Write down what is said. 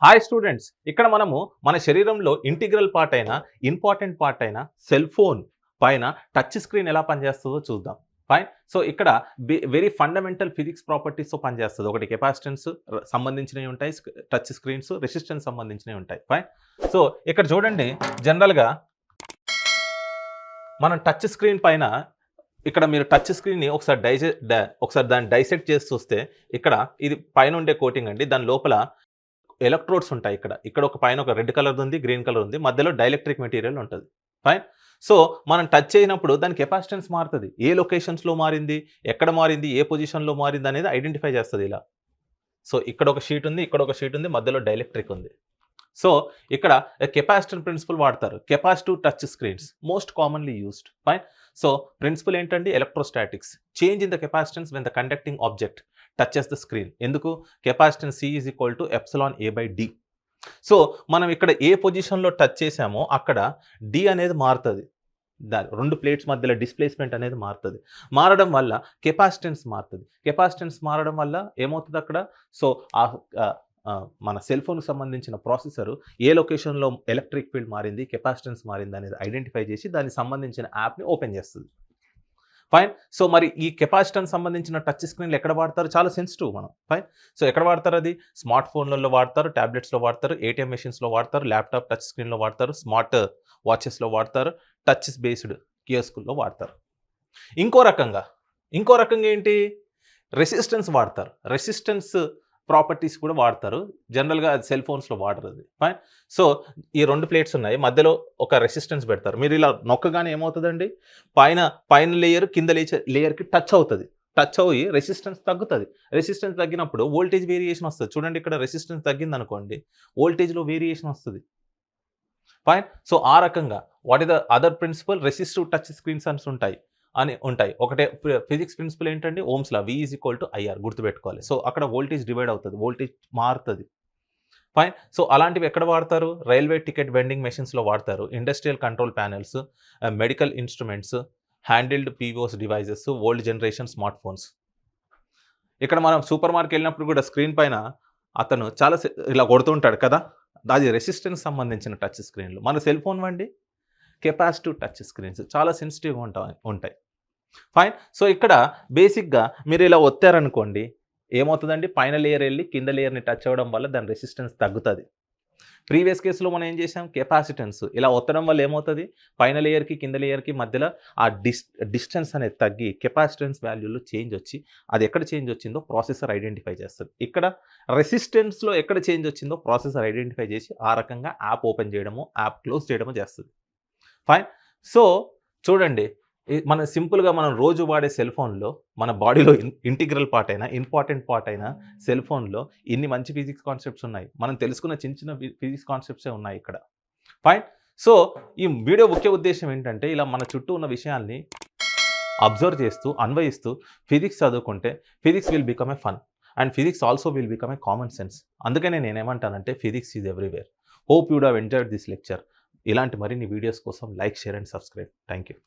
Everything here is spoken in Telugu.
హాయ్ స్టూడెంట్స్, ఇక్కడ మనము మన శరీరంలో ఇంటిగ్రల్ పార్ట్ అయిన ఇంపార్టెంట్ పార్ట్ అయిన సెల్ ఫోన్ పైన టచ్ స్క్రీన్ ఎలా పనిచేస్తుందో చూద్దాం. ఫైన్. సో ఇక్కడ వెరీ ఫండమెంటల్ ఫిజిక్స్ ప్రాపర్టీస్తో పనిచేస్తుంది. ఒకటి కెపాసిటెన్స్ సంబంధించినవి ఉంటాయి, టచ్ స్క్రీన్స్ రెసిస్టెన్స్ సంబంధించినవి ఉంటాయి. ఫైన్. సో ఇక్కడ చూడండి, జనరల్గా మనం టచ్ స్క్రీన్ పైన ఇక్కడ మీరు టచ్ స్క్రీన్ని ఒకసారి దాన్ని డైసెక్ట్ చేసి చూస్తే ఇక్కడ ఇది పైన ఉండే కోటింగ్ అండి. దాని లోపల ఎలక్ట్రోడ్స్ ఉంటాయి. ఇక్కడ ఒక పైన ఒక రెడ్ కలర్ ఉంది, గ్రీన్ కలర్ ఉంది, మధ్యలో డైఎలక్ట్రిక్ మెటీరియల్ ఉంటుంది. ఫైన్. సో మనం టచ్ అయినప్పుడు దాని కెపాసిటెన్స్ మారుతుంది. ఏ లొకేషన్స్లో మారింది, ఎక్కడ మారింది, ఏ పొజిషన్లో మారింది అనేది ఐడెంటిఫై చేస్తుంది ఇలా. సో ఇక్కడ ఒక షీట్ ఉంది, ఇక్కడ ఒక షీట్ ఉంది, మధ్యలో డైఎలక్ట్రిక్ ఉంది. సో ఇక్కడ కెపాసిటర్ ప్రిన్సిపల్ వాడతారు. Capacitive touch screens most commonly used. Fine. So principle ఏంటండి? Electrostatics. Change in the capacitance when the conducting object touches the screen. ఎందుకు? Capacitance C is equal to ε/A/d. So మనం ఇక్కడ ఏ పొజిషన్లో టచ్ చేసామో అక్కడ D అనేది మారుతుంది. రెండు ప్లేట్స్ మధ్యలో డిస్ప్లేస్మెంట్ అనేది మారుతుంది. మారడం వల్ల కెపాసిటెన్స్ మారుతుంది. కెపాసిటెన్స్ మారడం వల్ల ఏమవుతుంది అక్కడ? సో మన సెల్ ఫోన్కి సంబంధించిన ప్రాసెసర్ ఏ లొకేషన్లో ఎలక్ట్రిక్ ఫీల్డ్ మారింది, కెపాసిటెన్స్ మారింది అనేది ఐడెంటిఫై చేసి దానికి సంబంధించిన యాప్ని ఓపెన్ చేస్తుంది. ఫైన్. సో మరి ఈ కెపాసిటెన్స్ సంబంధించిన టచ్ స్క్రీన్లు ఎక్కడ వాడతారు? చాలా సెన్సిటివ్ మనం. ఫైన్. సో ఎక్కడ వాడతారు? అది స్మార్ట్ ఫోన్లలో వాడతారు, ట్యాబ్లెట్స్లో వాడతారు, ATM మెషిన్స్లో వాడతారు, ల్యాప్టాప్ టచ్ స్క్రీన్లో వాడతారు, స్మార్ట్ వాచెస్లో వాడతారు, టచ్ బేస్డ్ కియోస్కుల్లో వాడతారు. ఇంకో రకంగా ఏంటి? రెసిస్టెన్స్ వాడతారు. రెసిస్టెన్స్ ప్రాపర్టీస్ కూడా వాడతారు. జనరల్గా అది సెల్ ఫోన్స్లో వాడరు అది. ఫైన్. సో ఈ రెండు ప్లేట్స్ ఉన్నాయి, మధ్యలో ఒక రెసిస్టెన్స్ పెడతారు. మీరు ఇలా నొక్కగానే ఏమవుతుందండి? పైన లేయర్ కింద లేయర్కి టచ్ అవుతుంది. టచ్ అయ్యి రెసిస్టెన్స్ తగ్గుతుంది. రెసిస్టెన్స్ తగ్గినప్పుడు వోల్టేజ్ వేరియేషన్ వస్తుంది. చూడండి, ఇక్కడ రెసిస్టెన్స్ తగ్గింది అనుకోండి, వోల్టేజ్లో వేరియేషన్ వస్తుంది. ఫైన్. సో ఆ రకంగా what is the other principle? Resistive touch screens ఉంటాయి. ఒకటే ఫిజిక్స్ ప్రిన్సిపల్ ఏంటంటే ohm's law, V is equal to IR గుర్తుపెట్టుకోవాలి. సో అక్కడ వోల్టేజ్ డివైడ్ అవుతుంది, వోల్టేజ్ మారుతుంది. ఫైన్. సో అలాంటివి ఎక్కడ వాడతారు? రైల్వే టికెట్ వెండింగ్ మెషిన్స్లో వాడతారు, industrial control panels, medical instruments, handheld POS devices, old generation smart phones. ఇక్కడ మనం సూపర్ మార్కెట్ వెళ్ళినప్పుడు కూడా స్క్రీన్ పైన అతను చాలా ఇలా కొడుతుంటాడు కదా, అది రెసిస్టెన్స్ సంబంధించిన టచ్ స్క్రీన్లు. మన సెల్ ఫోన్ వండి కెపాసిటివ్ టచ్ స్క్రీన్స్ చాలా సెన్సిటివ్గా ఉంటాయి. ఫైన్. సో ఇక్కడ బేసిక్గా మీరు ఇలా ఒత్తారనుకోండి, ఏమవుతుందండి? పైన లేయర్ వెళ్ళి కింద లేయర్ని టచ్ అవ్వడం వల్ల దాని రెసిస్టెన్స్ తగ్గుతుంది. ప్రీవియస్ కేసులో మనం ఏం చేసాం? కెపాసిటెన్స్ ఇలా ఒత్తడం వల్ల ఏమవుతుంది? పైన లేయర్కి కింద లేయర్కి మధ్యలో ఆ డిస్టెన్స్ అనేది తగ్గి కెపాసిటెన్స్ వాల్యూలో చేంజ్ వచ్చి, అది ఎక్కడ చేంజ్ వచ్చిందో ప్రాసెసర్ ఐడెంటిఫై చేస్తుంది. ఇక్కడ రెసిస్టెన్స్లో ఎక్కడ చేంజ్ వచ్చిందో ప్రాసెసర్ ఐడెంటిఫై చేసి ఆ రకంగా యాప్ ఓపెన్ చేయడము, యాప్ క్లోజ్ చేయడము చేస్తుంది. ఫైన్. సో చూడండి, మన సింపుల్గా మనం రోజు వాడే సెల్ ఫోన్లో, మన బాడీలో ఇంటిగ్రల్ పార్ట్ అయినా ఇంపార్టెంట్ పార్ట్ అయినా సెల్ ఫోన్లో ఇన్ని మంచి ఫిజిక్స్ కాన్సెప్ట్స్ ఉన్నాయి. మనం తెలుసుకున్న చిన్న ఫిజిక్స్ కాన్సెప్ట్సే ఉన్నాయి ఇక్కడ. ఫైన్. సో ఈ వీడియో ముఖ్య ఉద్దేశం ఏంటంటే, ఇలా మన చుట్టూ ఉన్న విషయాల్ని అబ్జర్వ్ చేస్తూ అన్వయిస్తూ ఫిజిక్స్ చదువుకుంటే physics will become a fun and physics also will become a common sense. అందుకనే నేనేమంటానంటే physics is everywhere. Hope you'd have enjoyed this lecture. ఇలాంటి మరిన్ని వీడియోస్ కోసం like, share and subscribe. Thank you.